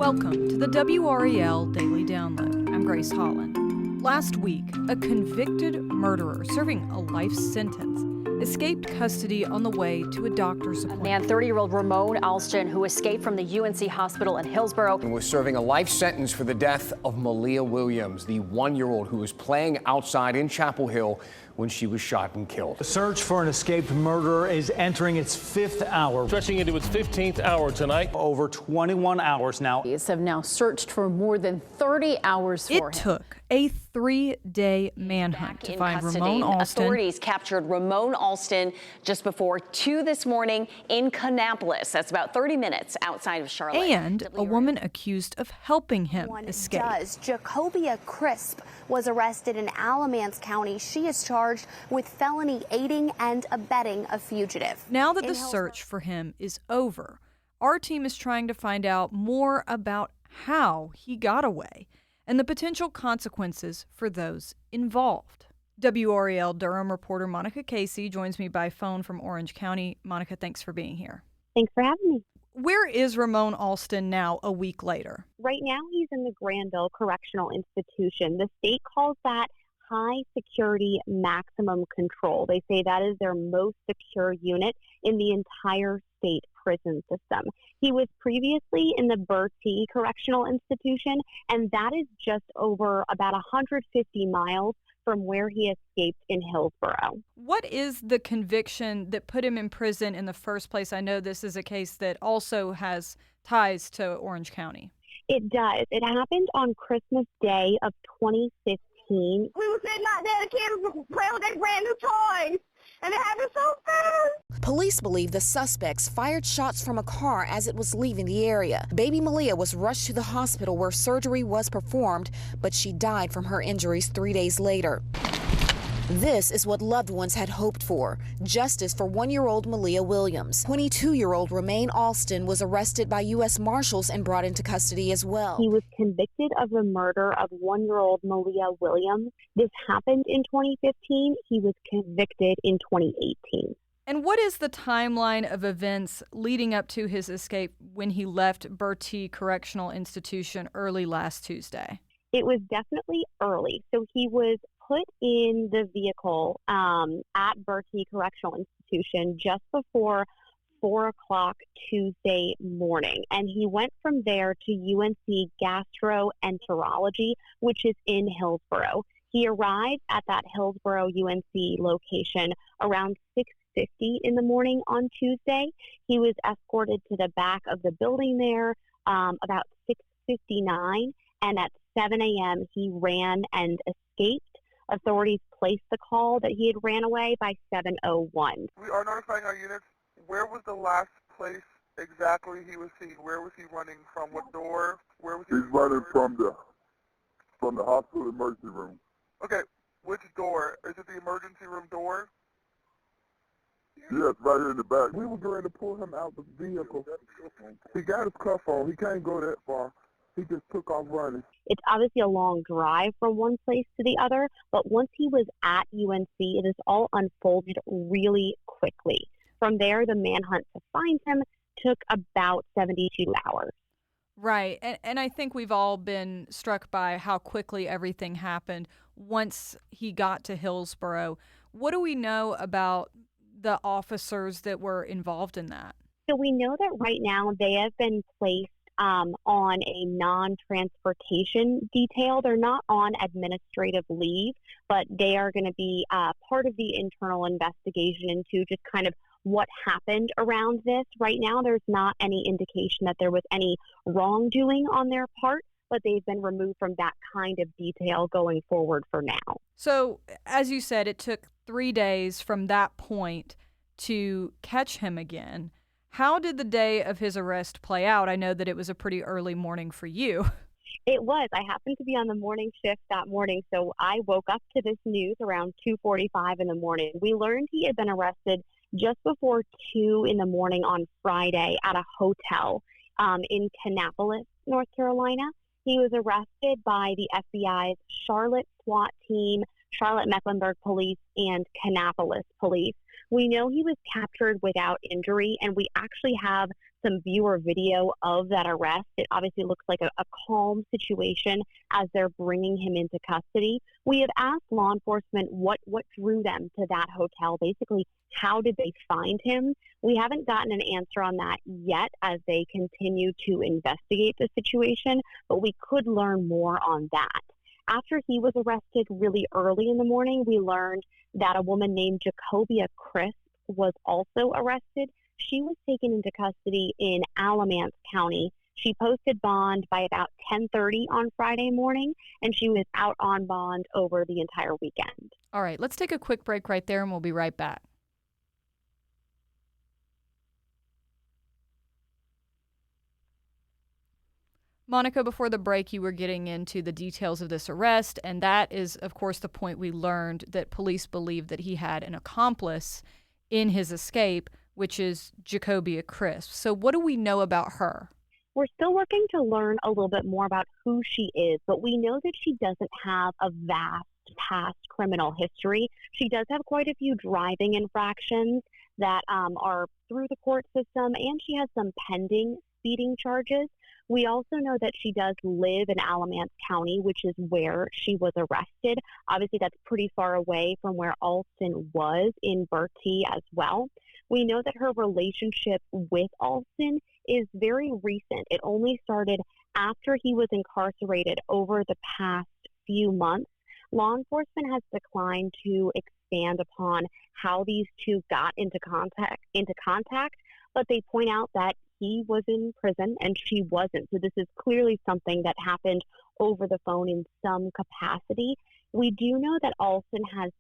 Welcome to the WRAL Daily Download. I'm Grace Holland. Last week, a convicted murderer serving a life sentence escaped custody on the way to a doctor's appointment. Man, 30-year-old Ramone Alston, who escaped from the UNC hospital in Hillsborough, and was serving a life sentence for the death of Malia Williams, the 1-year-old who was playing outside in Chapel Hill when she was shot and killed. The search for an escaped murderer is entering its 5th hour. Stretching into its 15th hour tonight. Over 21 hours now. Police have now searched for more than 30 hours for him. It took a 3-day manhunt to find Ramone Alston. Authorities captured Ramone Alston just before 2 this morning in Kannapolis. That's about 30 minutes outside of Charlotte. And a woman accused of helping him escape. Jacobia Crisp was arrested in Alamance County. She is charged with felony aiding and abetting a fugitive. Now that the search for him is over, our team is trying to find out more about how he got away and the potential consequences for those involved. WRAL Durham reporter Monica Casey joins me by phone from Orange County. Monica, thanks for being here. Thanks for having me. Where is Ramone Alston now a week later? Right now he's in the Granville Correctional Institution. The state calls that high security maximum control. They say that is their most secure unit in the entire state prison system. He was previously in the Bertie Correctional Institution, and that is just over about 150 miles from where he escaped in Hillsborough. What is the conviction that put him in prison in the first place? I know this is a case that also has ties to Orange County. It does. It happened on Christmas Day of 2015. We were sitting out there, the kids were playing with their brand new toys, and it happened so fast. Police believe the suspects fired shots from a car as it was leaving the area. Baby Malia was rushed to the hospital where surgery was performed, but she died from her injuries 3 days later. This is what loved ones had hoped for, justice for 1-year-old Malia Williams. 22-year-old Ramone Alston was arrested by U.S. Marshals and brought into custody as well. He was convicted of the murder of 1-year-old Malia Williams. This happened in 2015. He was convicted in 2018. And what is the timeline of events leading up to his escape when he left Bertie Correctional Institution early last Tuesday? It was definitely early. So he was put in the vehicle at Bertie Correctional Institution just before 4 o'clock Tuesday morning. And he went from there to UNC Gastroenterology, which is in Hillsborough. He arrived at that Hillsborough UNC location around 6:50 in the morning on Tuesday. He was escorted to the back of the building there about 6:59, and at 7 a.m. he ran and escaped. Authorities placed the call that he had ran away by 7:01. We are notifying our units. Where was the last place exactly he was seen? Where was he running from? What door? Where was he? He's running from the hospital emergency room. Okay, which door? Is it the emergency room door? Yes, right here in the back. We were going to pull him out the vehicle. He got his cuff on. He can't go that far. He just took off running. It's obviously a long drive from one place to the other, but once he was at UNC, it has all unfolded really quickly. From there, the manhunt to find him took about 72 hours. Right, and I think we've all been struck by how quickly everything happened once he got to Hillsborough. What do we know about the officers that were involved in that? So we know that right now they have been placed on a non-transportation detail. They're not on administrative leave, but they are going to be part of the internal investigation into just kind of what happened around this. Right now, there's not any indication that there was any wrongdoing on their part, but they've been removed from that kind of detail going forward for now. So, as you said, it took 3 days from that point to catch him again. How did the day of his arrest play out? I know that it was a pretty early morning for you. It was. I happened to be on the morning shift that morning, so I woke up to this news around 2:45 in the morning. We learned he had been arrested just before 2 in the morning on Friday at a hotel in Kannapolis, North Carolina. He was arrested by the FBI's Charlotte SWAT team, Charlotte Mecklenburg Police, and Kannapolis Police. We know he was captured without injury, and we actually have some viewer video of that arrest. It obviously looks like a calm situation as they're bringing him into custody. We have asked law enforcement what drew them to that hotel. Basically, how did they find him? We haven't gotten an answer on that yet as they continue to investigate the situation, but we could learn more on that. After he was arrested really early in the morning, we learned that a woman named Jacobia Crisp was also arrested. She was taken into custody in Alamance County. She posted bond by about 10:30 on Friday morning, and she was out on bond over the entire weekend. All right, let's take a quick break right there, and we'll be right back. Monica, before the break, you were getting into the details of this arrest, and that is, of course, the point we learned that police believe that he had an accomplice in his escape, which is Jacobia Crisp. So what do we know about her? We're still working to learn a little bit more about who she is, but we know that she doesn't have a vast past criminal history. She does have quite a few driving infractions that are through the court system, and she has some pending speeding charges. We also know that she does live in Alamance County, which is where she was arrested. Obviously, that's pretty far away from where Alston was in Bertie as well. We know that her relationship with Alston is very recent. It only started after he was incarcerated over the past few months. Law enforcement has declined to expand upon how these two got into contact, but they point out that he was in prison and she wasn't. So this is clearly something that happened over the phone in some capacity. We do know that Alston has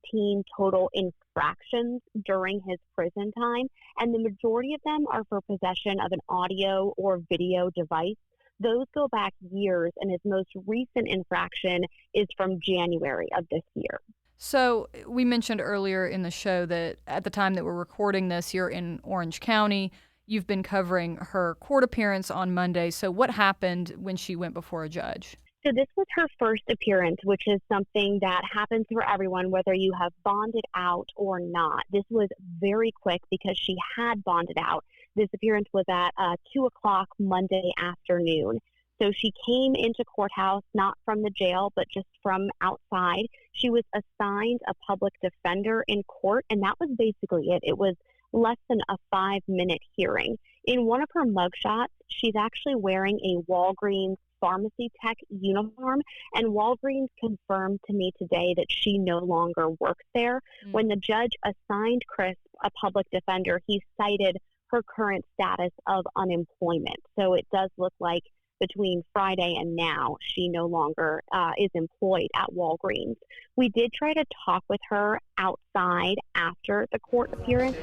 16 total infractions during his prison time, and the majority of them are for possession of an audio or video device. Those go back years, and his most recent infraction is from January of this year. So we mentioned earlier in the show that at the time that we're recording this, you're in Orange County. You've been covering her court appearance on Monday. So what happened when she went before a judge? So this was her first appearance, which is something that happens for everyone, whether you have bonded out or not. This was very quick because she had bonded out. This appearance was at 2 o'clock Monday afternoon. So she came into courthouse, not from the jail, but just from outside. She was assigned a public defender in court, and that was basically it. It was less than a 5-minute hearing. In one of her mugshots, she's actually wearing a Walgreens pharmacy tech uniform, and Walgreens confirmed to me today that she no longer works there. When the judge assigned Crisp a public defender, he cited her current status of unemployment. So it does look like between Friday and now, she no longer is employed at Walgreens. We did try to talk with her outside after the court appearance.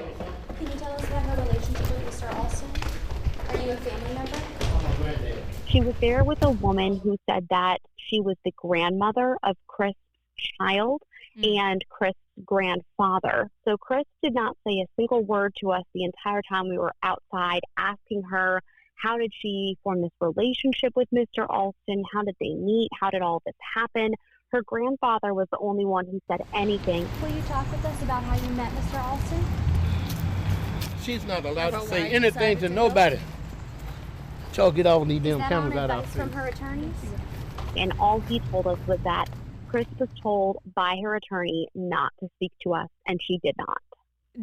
Can you tell us about her relationship with Mr. Alston? Are you a family member? She was there with a woman who said that she was the grandmother of Crisp's child and Crisp's grandfather. So Crisp did not say a single word to us the entire time we were outside, asking her, how did she form this relationship with Mr. Alston? How did they meet? How did all this happen? Her grandfather was the only one who said anything. Will you talk with us about how you met Mr. Alston? She's not allowed to say anything to nobody. Y'all get all these damn cameras out of from her attorneys? And all he told us was that Crisp was told by her attorney not to speak to us, and she did not.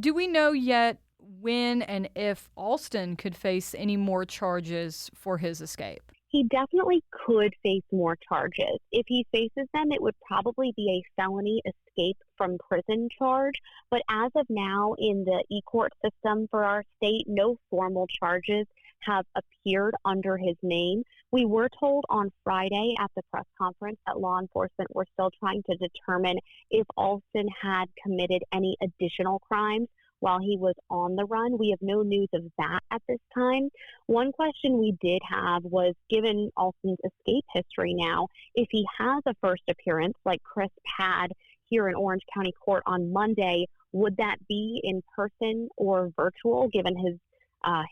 Do we know yet when and if Alston could face any more charges for his escape? He definitely could face more charges. If he faces them, it would probably be a felony escape from prison charge. But as of now, in the e-court system for our state, no formal charges have appeared under his name. We were told on Friday at the press conference that law enforcement were still trying to determine if Alston had committed any additional crimes while he was on the run. We have no news of that at this time. One question we did have was, given Alston's escape history now, if he has a first appearance like Crisp had here in Orange County Court on Monday, would that be in person or virtual, given his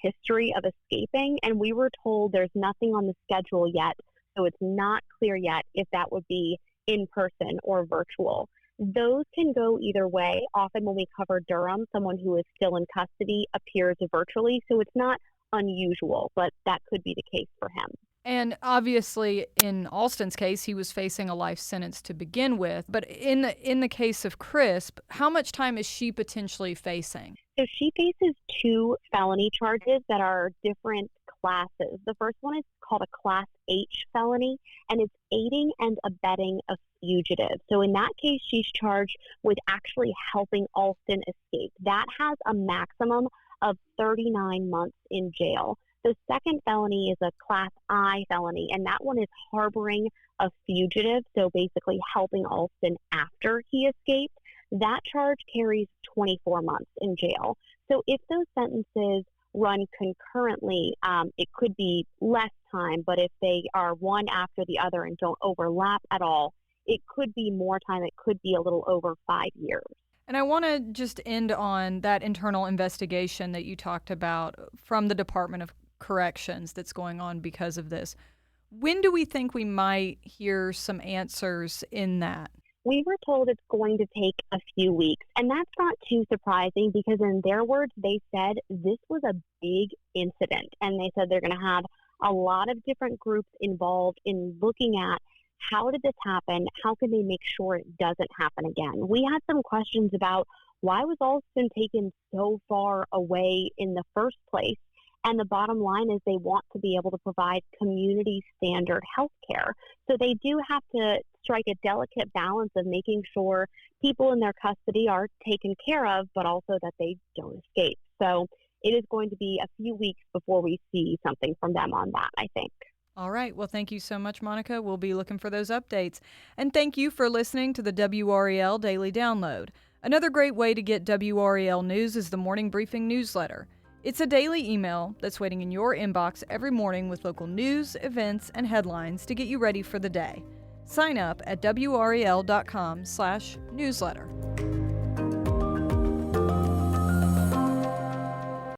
history of escaping? And we were told there's nothing on the schedule yet, so it's not clear yet if that would be in person or virtual. Those can go either way. Often when we cover Durham, someone who is still in custody appears virtually, so it's not unusual, but that could be the case for him. And obviously, in Alston's case, he was facing a life sentence to begin with. But in the case of Crisp, how much time is she potentially facing? So she faces 2 felony charges that are different classes. The first one is called a Class H felony, and it's aiding and abetting a fugitive. So in that case, she's charged with actually helping Alston escape. That has a maximum of 39 months in jail. The second felony is a Class I felony, and that one is harboring a fugitive, so basically helping Alston after he escaped. That charge carries 24 months in jail. So if those sentences run concurrently, it could be less time, but if they are one after the other and don't overlap at all, it could be more time. It could be a little over 5 years. And I want to just end on that internal investigation that you talked about from the Department of Corrections that's going on because of this. When do we think we might hear some answers in that? We were told it's going to take a few weeks, and that's not too surprising because in their words, they said this was a big incident, and they said they're going to have a lot of different groups involved in looking at how did this happen, how can they make sure it doesn't happen again. We had some questions about why was Alston taken so far away in the first place, and the bottom line is they want to be able to provide community standard health care. So they do have to strike a delicate balance of making sure people in their custody are taken care of, but also that they don't escape. So it is going to be a few weeks before we see something from them on that, I think. All right. Well, thank you so much, Monica. We'll be looking for those updates. And thank you for listening to the WRAL Daily Download. Another great way to get WRAL news is the Morning Briefing newsletter. It's a daily email that's waiting in your inbox every morning with local news, events, and headlines to get you ready for the day. Sign up at WRAL.com/newsletter.